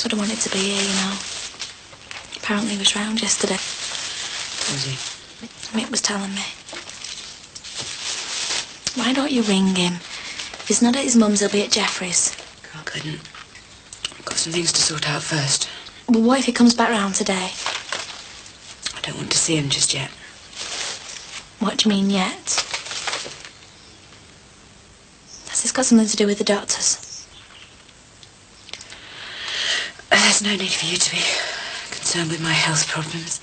Max would have wanted to be here, you know. Apparently he was round yesterday. Was he? Mick was telling me. Why don't you ring him? If he's not at his mum's, he'll be at Jeffrey's. I couldn't. I've got some things to sort out first. Well, what if he comes back round today? I don't want to see him just yet. What do you mean, yet? Has this got something to do with the doctors? There's no need for you to be concerned with my health problems.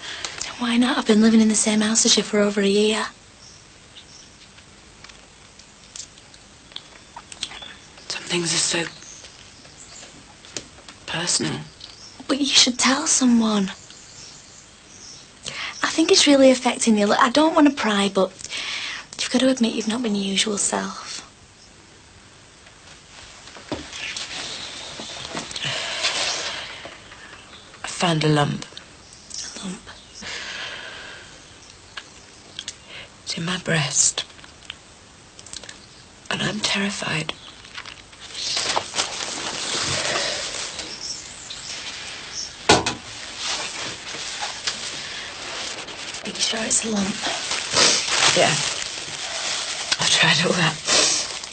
Why not? I've been living in the same house as you for over a year. Some things are so personal. But you should tell someone. I think it's really affecting you. Look, I don't want to pry, but you've got to admit you've not been your usual self. I found a lump. A lump? It's in my breast. And I'm terrified. Are you sure it's a lump? Yeah. I've tried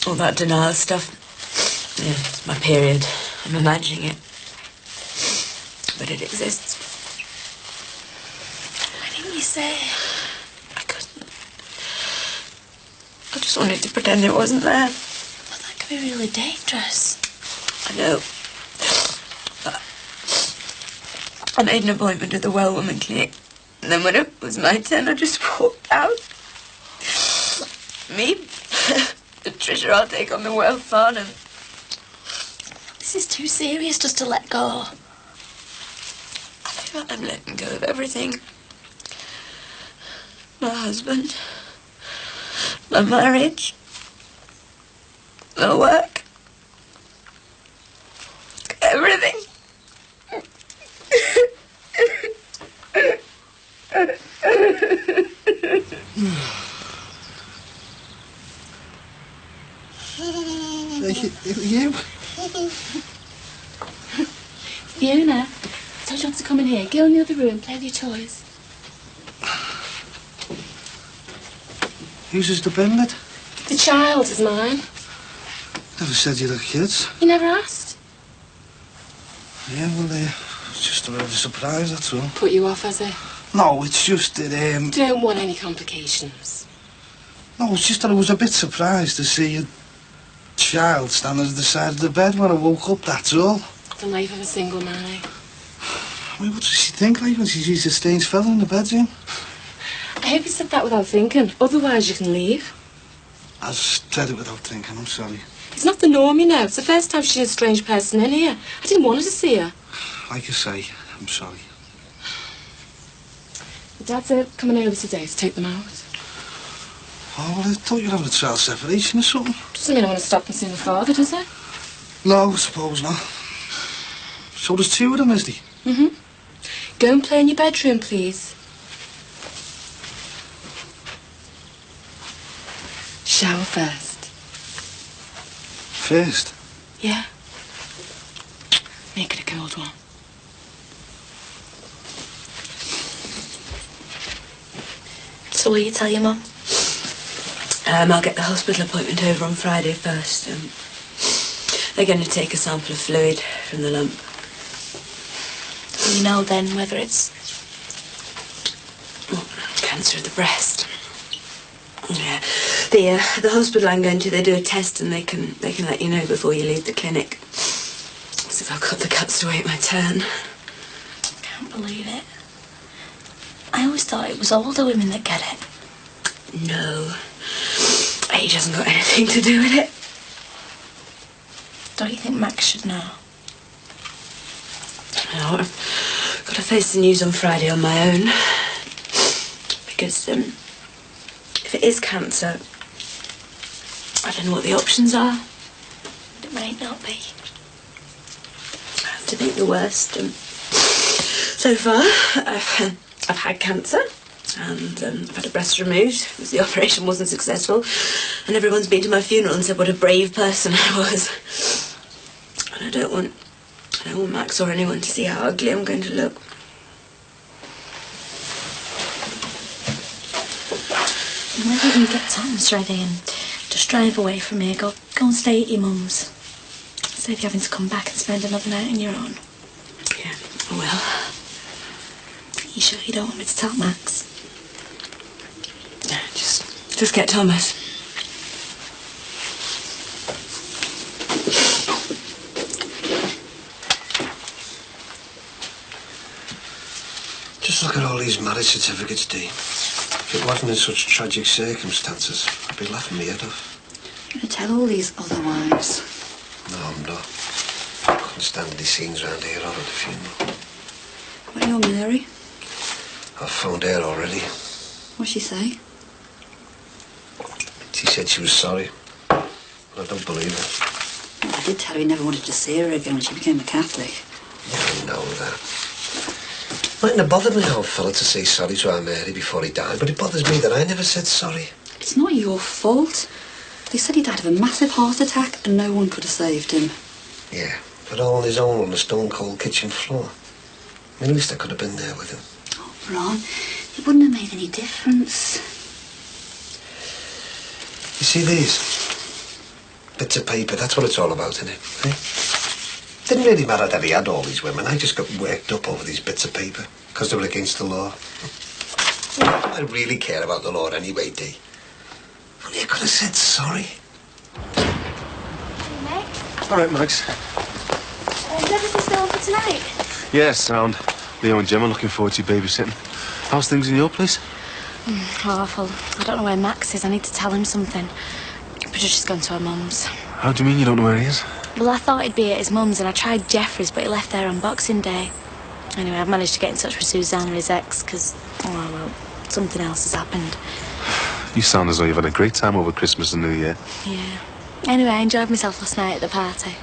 all that denial stuff. Yeah, it's my period. I'm imagining it. But it exists. Why didn't you say? I couldn't. I just wanted to pretend it wasn't there. Well, that could be really dangerous. I know. But I made an appointment at the Well Woman Clinic. And then when it was my turn, I just walked out. Me, Patricia, I'll take on the Well Farnham. This is too serious just to let go. I feel like I'm letting go of everything. My husband, my marriage, my work, everything. You? Fiona, I told you not to come in here. Go in the other room, play with your toys. Whose is the bin lid? The child is mine. Never said you had kids. You never asked. Yeah, well, it's just a bit of a surprise, that's all. Put you off, has it? No, it's just that, Don't want any complications. No, it's just that I was a bit surprised to see a child standing at the side of the bed when I woke up, that's all. The life of a single man, eh? I mean, what does she think like when she sees a strange fella in the bedroom? I hope you said that without thinking. Otherwise, you can leave. I said it without thinking, I'm sorry. It's not the norm, you know. It's the first time she's seen a strange person in here. I didn't want her to see her. Like I say, I'm sorry. Dad's coming over today to take them out. Oh, well, I thought you were having a child separation or something. Doesn't mean I want to stop and see the father, does it? No, I suppose not. So there's two of them, is there? Mm-hmm. Go and play in your bedroom, please. Shower first. First? Yeah. Make it a cold one. So will you tell your mum? I'll get the hospital appointment over on Friday first. They're going to take a sample of fluid from the lump. You know then whether it's... Cancer of the breast. Yeah. The hospital I'm going to, they do a test and they can let you know before you leave the clinic. As if I've got the guts to wait my turn. I can't believe it. I always thought it was older women that get it. No. Age hasn't got anything to do with it. Don't you think Max should know? No, I've got to face the news on Friday on my own. Because, if it is cancer, I don't know what the options are. It might not be. I have to think the worst. So far, I've had cancer. And I've had a breast removed because the operation wasn't successful. And everyone's been to my funeral and said what a brave person I was. And I don't want I don't want Max or anyone to see how ugly I'm going to look. Why don't you get Tom's ready and just drive away from here? Go and stay at your mum's. Save you having to come back and spend another night on your own. Yeah, I will. You sure you don't want me to tell Max? No, just get Thomas. Just look at all these marriage certificates, Dee. If it wasn't in such tragic circumstances, I'd be laughing my head off. You're going to tell all these other wives. No, I'm not. I couldn't stand these scenes around here or at the funeral. What are you on, Mary? I've phoned her already. What'd she say? She said she was sorry. But I don't believe her. Well, I did tell her he never wanted to see her again when she became a Catholic. Yeah, I know that. Mightn't have bothered me, old fella, to say sorry to our Mary before he died, but it bothers me that I never said sorry. It's not your fault. They said he died of a massive heart attack and no one could have saved him. Yeah, but all on his own on the stone-cold kitchen floor. I mean, at least I could have been there with him. Oh, Ron, it wouldn't have made any difference. You see these? Bits of paper, that's what it's all about, isn't it? Eh? Didn't really matter that he had all these women. I just got worked up over these bits of paper because they were against the law. I really care about the law anyway, Dee. Only I could have said sorry. Hey, mate. All right, Max. Is everything still on for tonight? Yeah, sound. Leo and Jim are looking forward to you babysitting. How's things in your place? Awful. I don't know where Max is. I need to tell him something. Patricia's gone to her mum's. How do you mean you don't know where he is? Well, I thought he'd be at his mum's and I tried Jeffrey's, but he left there on Boxing Day. Anyway, I've managed to get in touch with Susanna, his ex, because, oh, well, something else has happened. You sound as though you've had a great time over Christmas and New Year. Yeah. Anyway, I enjoyed myself last night at the party.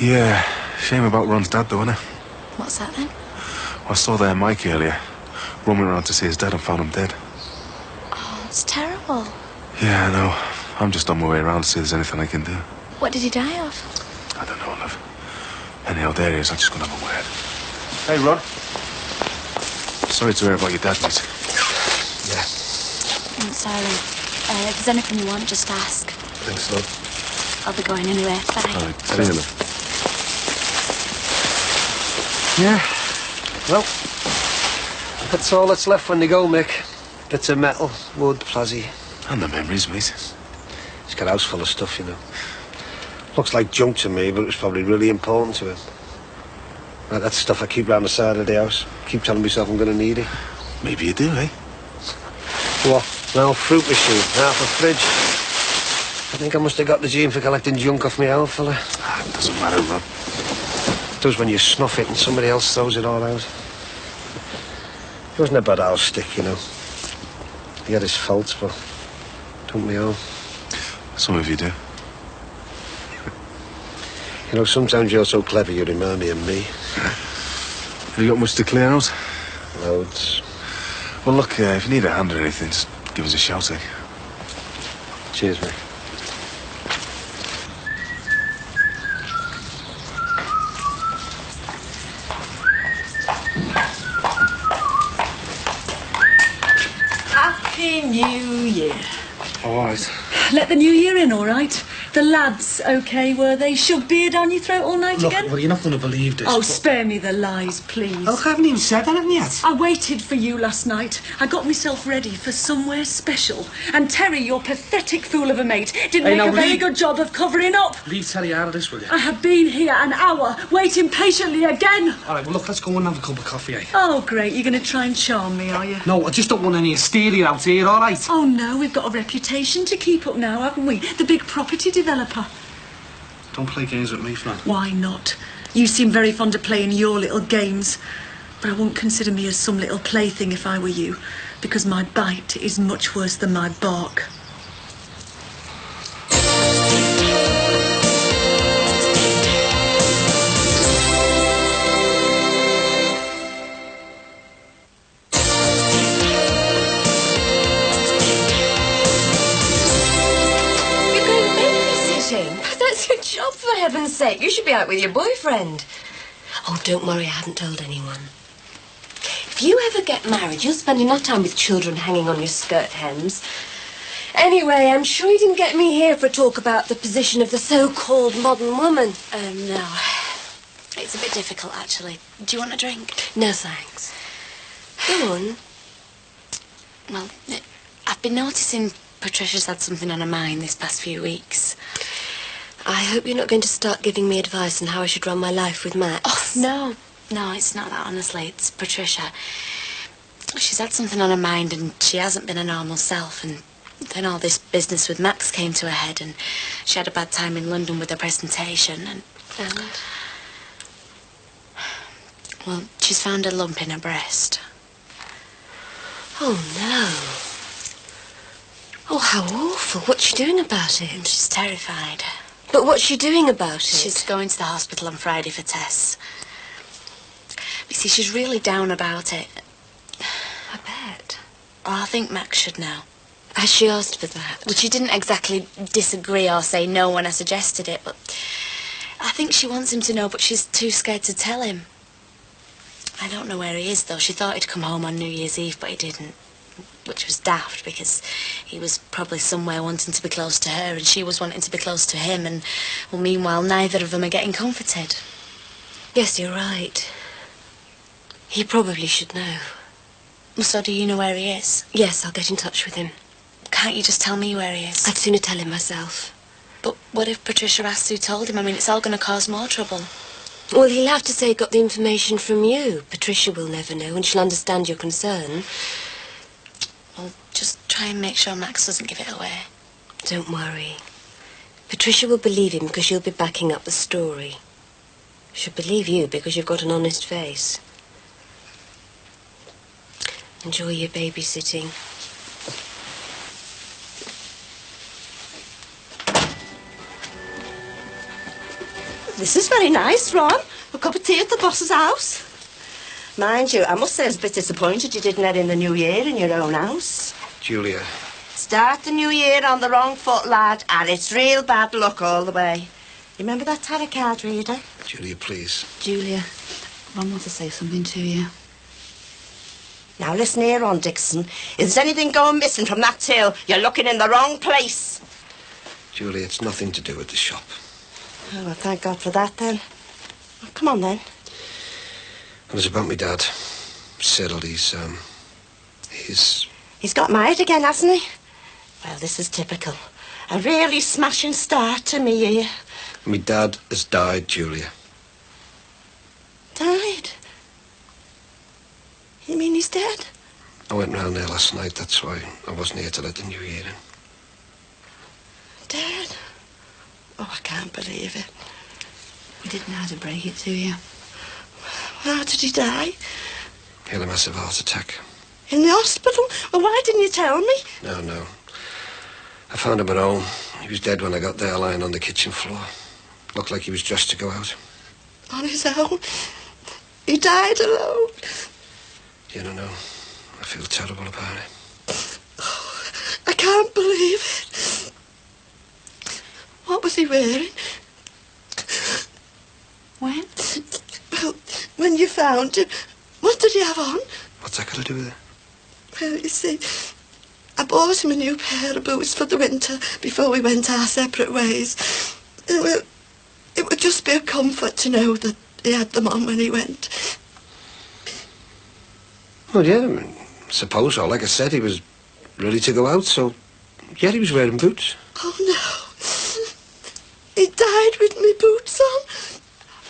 Yeah, shame about Ron's dad, though, innit? What's that then? Well, I saw there Mike earlier. Ron went around to see his dad and found him dead. Oh, it's terrible. Yeah, I know. I'm just on my way around to see if there's anything I can do. What did he die of? I don't know, love. Anyhow, there he is. I'm just going to have a word. Hey, Ron. Sorry to hear about your dad, mate. Yeah. I'm sorry. If there's anything you want, just ask. Thanks, love. I'll be going anyway. Bye. All right, see you, love. Yeah. Well, that's all that's left when they go, Mick. Bits of metal, wood, plasy. And the memories, mate. He's got a house full of stuff, you know. Looks like junk to me, but it was probably really important to him. Like that stuff I keep round the side of the house. Keep telling myself I'm going to need it. Maybe you do, eh? What? An old fruit machine, half a fridge. I think I must have got the gene for collecting junk off my old fella. Ah, it doesn't matter, Ron. It does when you snuff it and somebody else throws it all out. He wasn't a bad old stick, you know. He had his faults, but don't we all? Some of you do. You know, sometimes you're so clever you remind me of me. Have you got much to clear out? Loads. Well, look, if you need a hand or anything, just give us a shout, eh? Cheers, mate. Happy New Year. All right. Let the new year in, all right? The lads, OK, were they? Shoved beard on your throat all night Look, again? well, you're not going to believe this. Oh, but- spare me the lies, please. Look, I haven't even said anything yet. I waited for you last night. I got myself ready for somewhere special. And Terry, your pathetic fool of a mate, didn't Hey, make now, a very leave- good job of covering up. Leave Terry out of this, will you? I have been here an hour, waiting patiently again. All right, well, look, let's go and have a cup of coffee, eh? Oh, great. You're going to try and charm me, are you? No, I just don't want any hysteria out here, all right? Oh, no, we've got a reputation to keep up now, haven't we? The big property developer. Don't play games with me, Fran. Why not? You seem very fond of playing your little games. But I wouldn't consider me as some little plaything if I were you, because my bite is much worse than my bark. You're going babysitting? That's your job, for heaven's sake. You should be out with your boyfriend. Oh, don't worry, I haven't told anyone. If you ever get married, you'll spend enough time with children hanging on your skirt hems. Anyway, I'm sure you didn't get me here for a talk about the position of the so-called modern woman. No. It's a bit difficult, actually. Do you want a drink? No, thanks. Go on. Well, I've been noticing Patricia's had something on her mind this past few weeks. I hope you're not going to start giving me advice on how I should run my life with Max. Oh, no. No, it's not that, honestly. It's Patricia. She's had something on her mind and she hasn't been a normal self. And then all this business with Max came to her head and she had a bad time in London with her presentation and... Well, she's found a lump in her breast. Oh, no. Oh, how awful. What's she doing about it? She's terrified. But what's she doing about it? She's going to the hospital on Friday for tests. You see, she's really down about it. I bet. Oh, I think Max should know. Has she asked for that? Well, she didn't exactly disagree or say no when I suggested it, but I think she wants him to know, but she's too scared to tell him. I don't know where he is, though. She thought he'd come home on New Year's Eve, but he didn't, which was daft, because he was probably somewhere wanting to be close to her, and she was wanting to be close to him, and, well, meanwhile, neither of them are getting comforted. Yes, you're right. He probably should know. Well, so do you know where he is? Yes, I'll get in touch with him. Can't you just tell me where he is? I'd sooner tell him myself. But what if Patricia asks who told him? I mean, it's all going to cause more trouble. Well, he'll have to say he got the information from you. Patricia will never know, and she'll understand your concern. Well, just try and make sure Max doesn't give it away. Don't worry. Patricia will believe him because you'll be backing up the story. She'll believe you because you've got an honest face. Enjoy your babysitting. This is very nice, Ron. A cup of tea at the boss's house. Mind you, I must say I was a bit disappointed you didn't let in the new year in your own house. Julia. Start the new year on the wrong foot, lad, and it's real bad luck all the way. Remember that tarot card reader? Julia, please. Julia, Ron wants to say something to you. Now listen here, Ron Dixon. If there's anything going missing from that till, you're looking in the wrong place. Julia, it's nothing to do with the shop. Oh, well, thank God for that, then. Well, come on, then. It was about my dad. Cyril, he's He's got married again, hasn't he? Well, this is typical. A really smashing start to me year. My dad has died, Julia. Died? You mean he's dead? I went round there last night, that's why I wasn't here to let the new year in. Dead? Oh, I can't believe it. We didn't know how to break it to you. How did he die? He had a massive heart attack. In the hospital? Well, why didn't you tell me? No. I found him at home. He was dead when I got there, lying on the kitchen floor. Looked like he was dressed to go out. On his own? He died alone? Yeah, no. I feel terrible about it. Oh, I can't believe it. What was he wearing? When? Well, when you found him, what did he have on? What's that got to do with it? Well, you see, I bought him a new pair of boots for the winter before we went our separate ways. Well, it would just be a comfort to know that he had them on when he went. Well, yeah, I mean, suppose so. Like I said, he was ready to go out, so yeah, he was wearing boots. Oh, no. He died with me boots on.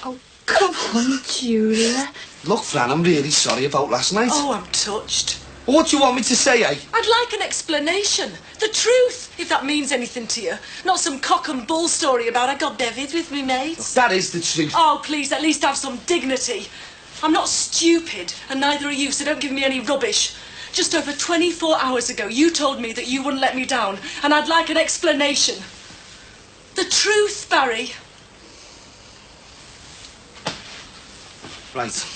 Oh, come on, Julia. Look, Fran, I'm really sorry about last night. Oh, I'm touched. What do you want me to say, eh? I'd like an explanation. The truth, if that means anything to you. Not some cock and bull story about I got David with me mates. That is the truth. Oh, please, at least have some dignity. I'm not stupid, and neither are you, so don't give me any rubbish. Just over 24 hours ago, you told me that you wouldn't let me down, and I'd like an explanation. The truth, Barry. Right.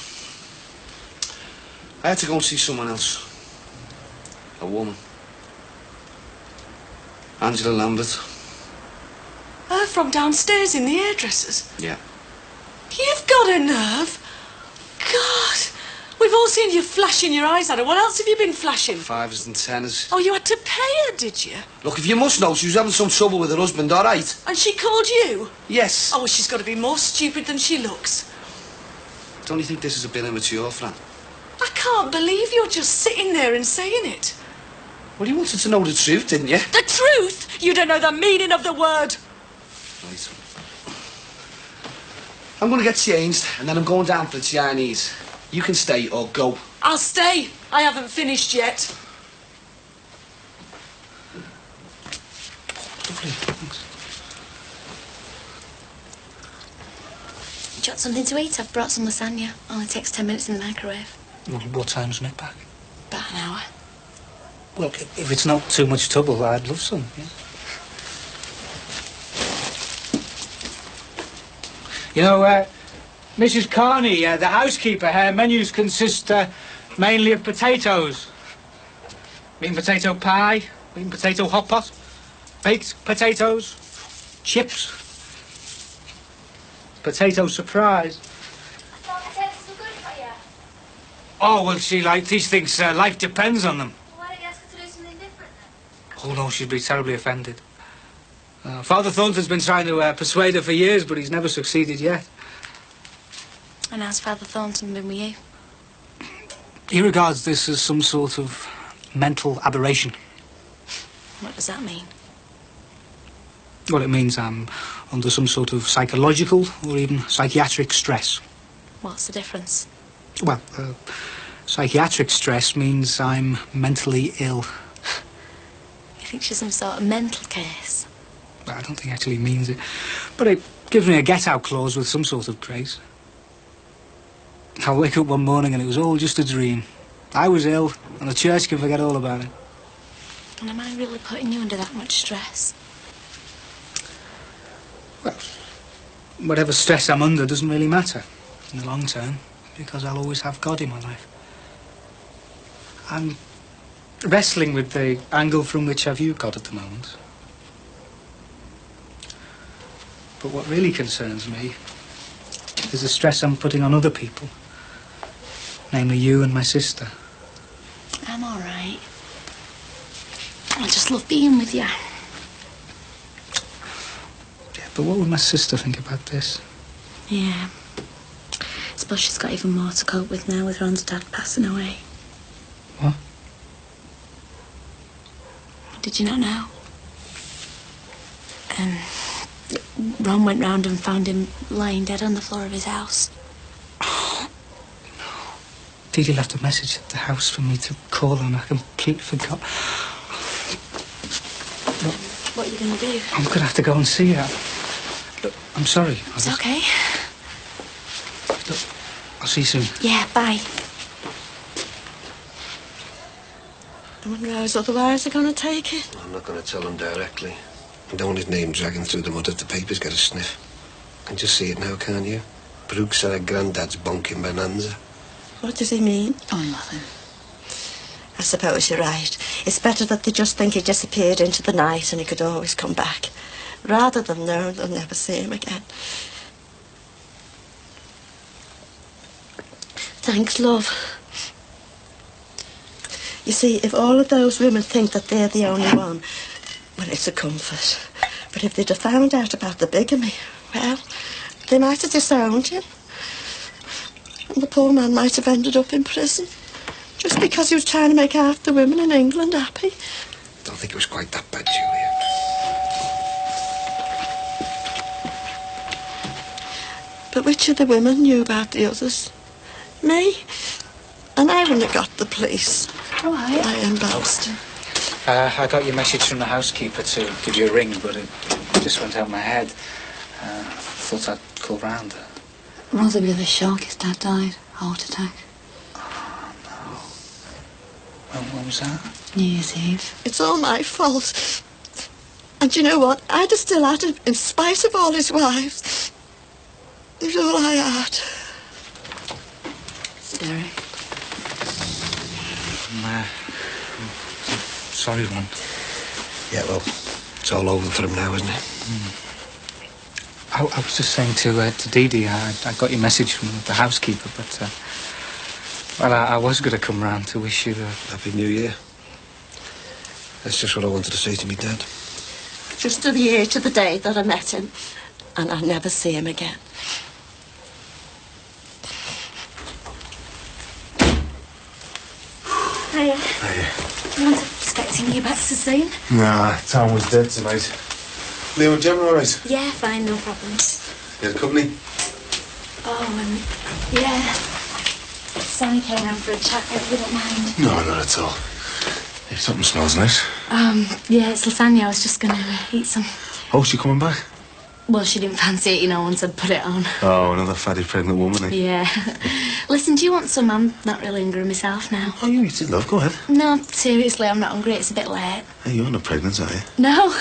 I had to go and see someone else. A woman. Angela Lambert. From downstairs in the hairdressers. Yeah. You've got a nerve. God. We've all seen you flashing your eyes at her. What else have you been flashing? 5s and 10s. Oh, you had to pay her, did you? Look, if you must know, she was having some trouble with her husband, all right? And she called you? Yes. Oh, well, she's got to be more stupid than she looks. Don't you think this is a bit immature, Fran? I can't believe you're just sitting there and saying it. Well, you wanted to know the truth, didn't you? The truth? You don't know the meaning of the word. Right. I'm going to get changed, and then I'm going down for the Chinese. You can stay or go. I'll stay. I haven't finished yet. Lovely, thanks. Do you want something to eat? I've brought some lasagna. Only takes 10 minutes in the microwave. Well, what time's it back? About an hour. Well, if it's not too much trouble, I'd love some, yeah. You know, Mrs. Carney, the housekeeper, her menus consist mainly of potatoes. Meat and potato pie, meat and potato hot pot, baked potatoes, chips, potato surprise. I thought potatoes were good for you. Oh, well, she thinks life depends on them. Well, why don't you ask her to do something different then? Oh, no, she'd be terribly offended. Father Thornton's been trying to persuade her for years, but he's never succeeded yet. And how's Father Thornton been with you? He regards this as some sort of mental aberration. What does that mean? Well, it means I'm under some sort of psychological or even psychiatric stress. What's the difference? Well, psychiatric stress means I'm mentally ill. You think she's some sort of mental case? Well, I don't think it actually means it. But it gives me a get-out clause with some sort of grace. I'll wake up one morning and it was all just a dream. I was ill, and the church can forget all about it. And am I really putting you under that much stress? Well, whatever stress I'm under doesn't really matter in the long term, because I'll always have God in my life. I'm wrestling with the angle from which I view God at the moment. But what really concerns me is the stress I'm putting on other people. Namely you and my sister. I'm all right. I just love being with you. Yeah, but what would my sister think about this? Yeah. I suppose she's got even more to cope with now with Ron's dad passing away. What? Did you not know? Ron went round and found him lying dead on the floor of his house. Oh, no. Didi left a message at the house for me to call on. I completely forgot. Look, What are you going to do? I'm going to have to go and see her. Look, I'm sorry. It's okay. Look, I'll see you soon. Yeah, bye. I wonder how his other wives are going to take it. I'm not going to tell him directly. I don't want his name dragging through the mud if the papers get a sniff. You can just see it now, can't you? Brooks at her granddad's bonking bonanza. What does he mean? Oh, nothing. I suppose you're right. It's better that they just think he disappeared into the night and he could always come back, rather than know they'll never see him again. Thanks, love. You see, if all of those women think that they're the only one, well, it's a comfort. But if they'd have found out about the bigamy, well, they might have disowned him. And the poor man might have ended up in prison. Just because he was trying to make half the women in England happy. I don't think it was quite that bad, Julia. But which of the women knew about the others? Me? And I wouldn't have got the police. Why? I embarrassed him. I got your message from the housekeeper to give you a ring, but it just went out my head. Thought I'd call round. Ron's a bit of a shock. His dad died. Heart attack. Oh, no. When was that? New Year's Eve. It's all my fault. And you know what? I'd have still had him in spite of all his wives. It was all I had. Derek. I'm sorry, Ron. Yeah, well, it's all over for him now, isn't it? I was just saying to Dee Dee, I got your message from the housekeeper, but, well, I was going to come round to wish you a Happy New Year. That's just what I wanted to say to me dad. Just to the age of the day that I met him, and I'll never see him again. Hiya. Hey. I wasn't expecting you back so soon. Nah, Tom was dead tonight. Liam and Gemma all right? Yeah, fine, no problems. You had company? Oh, yeah. Sammy came round for a chat, if you don't mind. No, not at all. Hey, something smells nice. Yeah, it's lasagna. I was just going to eat some. Oh, she coming back? Well, she didn't fancy it, once I'd put it on. Oh, another fatty pregnant woman, eh? Yeah. Listen, do you want some? I'm not really hungry myself now. Oh, you eat it, love. Go ahead. No, seriously, I'm not hungry. It's a bit late. Hey, you're not pregnant, are you? No.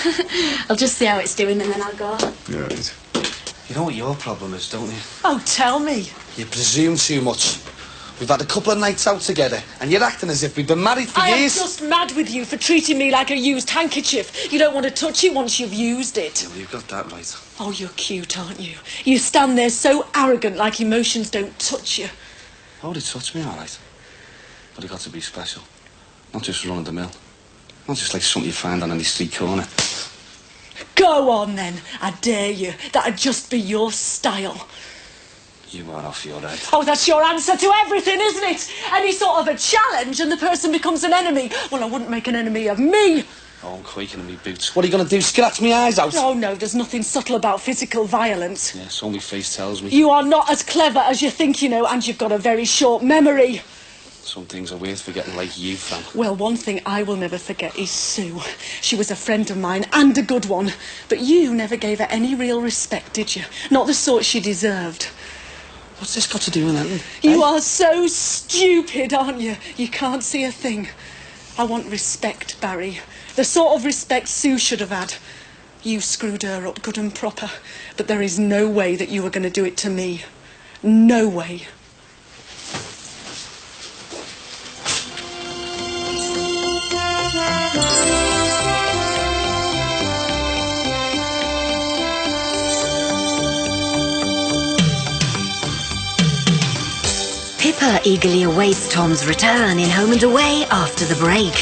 I'll just see how it's doing and then I'll go. You're right. You know what your problem is, don't you? Oh, tell me. You presume too much. We've had a couple of nights out together, and you're acting as if we've been married for I am years. just mad with you for treating me like a used handkerchief. You don't want to touch it once you've used it. Yeah, well, you've got that right. Oh, you're cute, aren't you? You stand there so arrogant like emotions don't touch you. Oh, they touch me, all right. But it got to be special. Not just run of the mill. Not just like something you find on any street corner. Go on, then. I dare you. That'd just be your style. You are off your head. Oh, that's your answer to everything, isn't it? Any sort of a challenge and the person becomes an enemy. Well, I wouldn't make an enemy of me. Oh, I'm quaking in my boots. What are you going to do, scratch me eyes out? Oh, no, there's nothing subtle about physical violence. Yeah, so my face tells me. You are not as clever as you think you know, and you've got a very short memory. Some things are worth forgetting, like you, Fran. Well, one thing I will never forget is Sue. She was a friend of mine, and a good one. But you never gave her any real respect, did you? Not the sort she deserved. What's this got to do with anything? You are so stupid, aren't you? You can't see a thing. I want respect, Barry. The sort of respect Sue should have had. You screwed her up good and proper. But there is no way that you were going to do it to me. No way. Pippa eagerly awaits Tom's return in Home and Away after the break.